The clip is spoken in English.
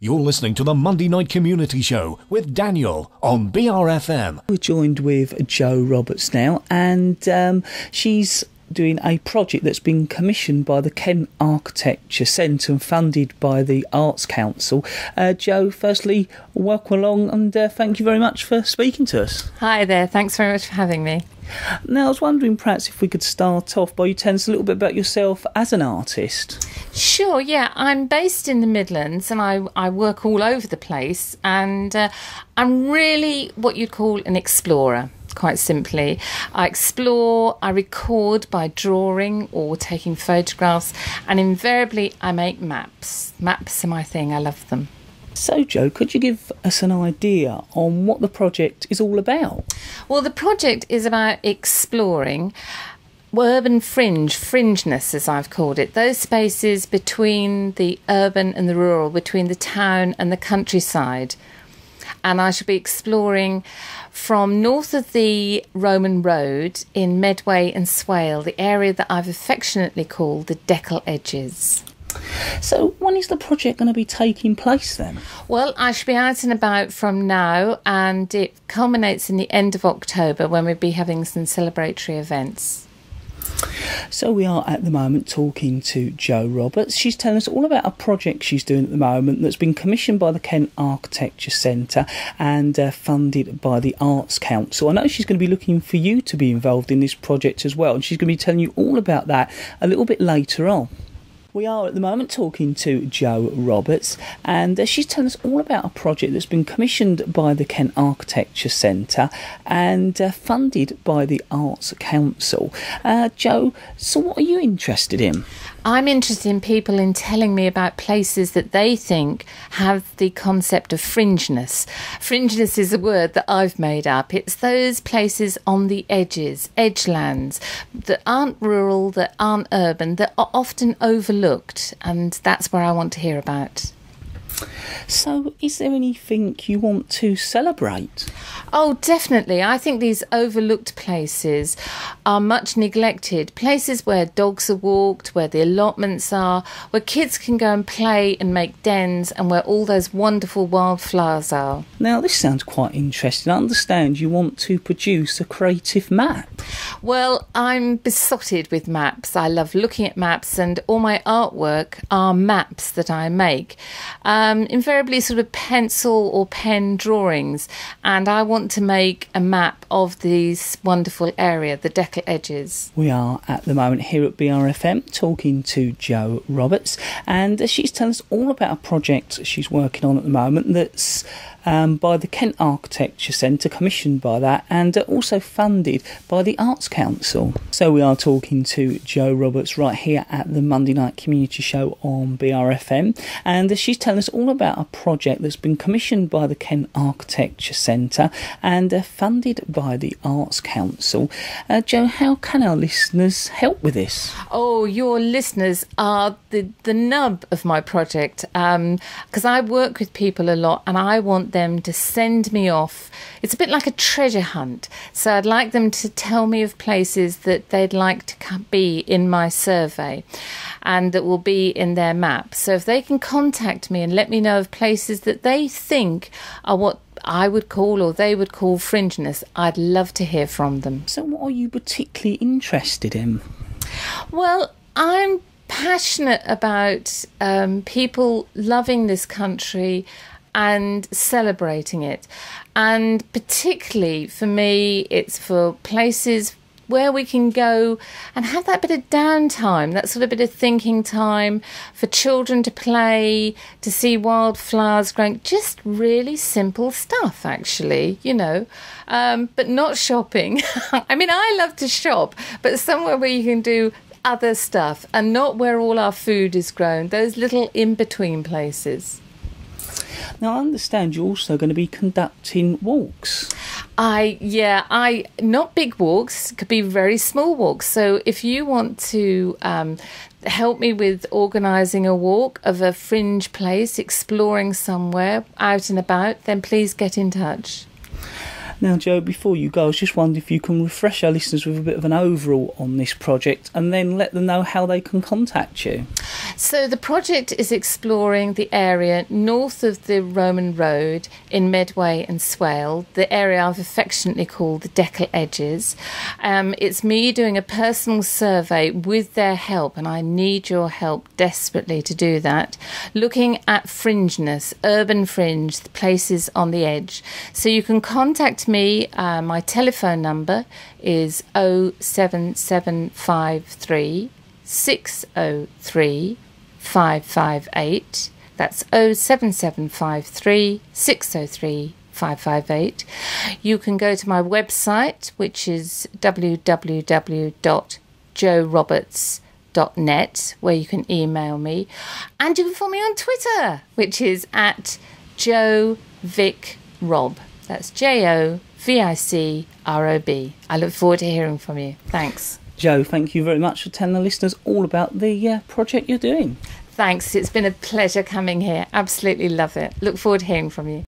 You're listening to the Monday Night Community Show with Daniel on BRFM. We're joined with Jo Roberts now, and she's doing a project that's been commissioned by the Kent Architecture Centre and funded by the Arts Council. Jo, firstly, welcome along, and thank you very much for speaking to us. Hi there, thanks very much for having me. Now, I was wondering perhaps if we could start off by you telling us a little bit about yourself as an artist. Sure, yeah. I'm based in the Midlands and I work all over the place, and I'm really what you'd call an explorer, quite simply. I explore, I record by drawing or taking photographs, and invariably I make maps. Maps are my thing, I love them. So, Jo, could you give us an idea on what the project is all about? Well, the project is about exploring urban fringeness, as I've called it, those spaces between the urban and the rural, between the town and the countryside. And I shall be exploring from north of the Roman Road in Medway and Swale, the area that I've affectionately called the Deckel Edges. So when is the project going to be taking place then? Well, I shall be out and about from now, and it culminates in the end of October when we'll be having some celebratory events. So we are at the moment talking to Jo Roberts. She's telling us all about a project she's doing at the moment that's been commissioned by the Kent Architecture Centre and funded by the Arts Council. I know she's going to be looking for you to be involved in this project as well, and she's going to be telling you all about that a little bit later on. We are at the moment talking to Jo Roberts, and she's telling us all about a project that's been commissioned by the Kent Architecture Centre and funded by the Arts Council. Jo, so what are you interested in? I'm interested in people in telling me about places that they think have the concept of fringeness. Fringeness is a word that I've made up. It's those places on the edges, edgelands, that aren't rural, that aren't urban, that are often overlooked, and that's where I want to hear about. So, is there anything you want to celebrate? Oh, definitely. I think these overlooked places are much neglected. Places where dogs are walked, where the allotments are, where kids can go and play and make dens, and where all those wonderful wildflowers are. Now, this sounds quite interesting. I understand you want to produce a creative map. Well, I'm besotted with maps. I love looking at maps, and all my artwork are maps that I make. Invariably sort of pencil or pen drawings, and I want to make a map of this wonderful area, the Deckel Edges. We are at the moment here at BRFM talking to Jo Roberts, and she's telling us all about a project she's working on at the moment that's by the Kent Architecture Centre, commissioned by that, and also funded by the Arts Council. So we are talking to Jo Roberts right here at the Monday Night Community Show on BRFM, and she's telling us all about a project that's been commissioned by the Kent Architecture Centre and funded by the Arts Council. Jo, how can our listeners help with this? Oh, your listeners are the nub of my project, because I work with people a lot and I want them to send me off. It's a bit like a treasure hunt. So I'd like them to tell me of places that they'd like to be in my survey and that will be in their map. So if they can contact me and let me know of places that they think are what I would call or they would call fringeness, I'd love to hear from them. So what are you particularly interested in? Well, I'm passionate about people loving this country and celebrating it, and particularly for me it's for places where we can go and have that bit of downtime, that sort of bit of thinking time, for children to play, to see wildflowers growing, just really simple stuff actually, you know, but not shopping. I mean, I love to shop, but somewhere where you can do other stuff and not where all our food is grown, those little in-between places. Now, I understand you're also going to be conducting walks. Not big walks, could be very small walks. So if you want to help me with organising a walk of a fringe place, exploring somewhere out and about, then please get in touch. Now, Joe, before you go, I was just wondering if you can refresh our listeners with a bit of an overall on this project and then let them know how they can contact you. So the project is exploring the area north of the Roman Road in Medway and Swale, the area I've affectionately called the Deckle Edges. It's me doing a personal survey with their help, and I need your help desperately to do that, looking at fringeness, urban fringe, the places on the edge. So you can contact me. My telephone number is 07753 603 558. That's 07753 603 558. You can go to my website, which is www.joeroberts.net, where you can email me, and you can follow me on Twitter, which is at JoeVicRob. That's JoVicRob. I look forward to hearing from you. Thanks. Joe, thank you very much for telling the listeners all about the project you're doing. Thanks. It's been a pleasure coming here. Absolutely love it. Look forward to hearing from you.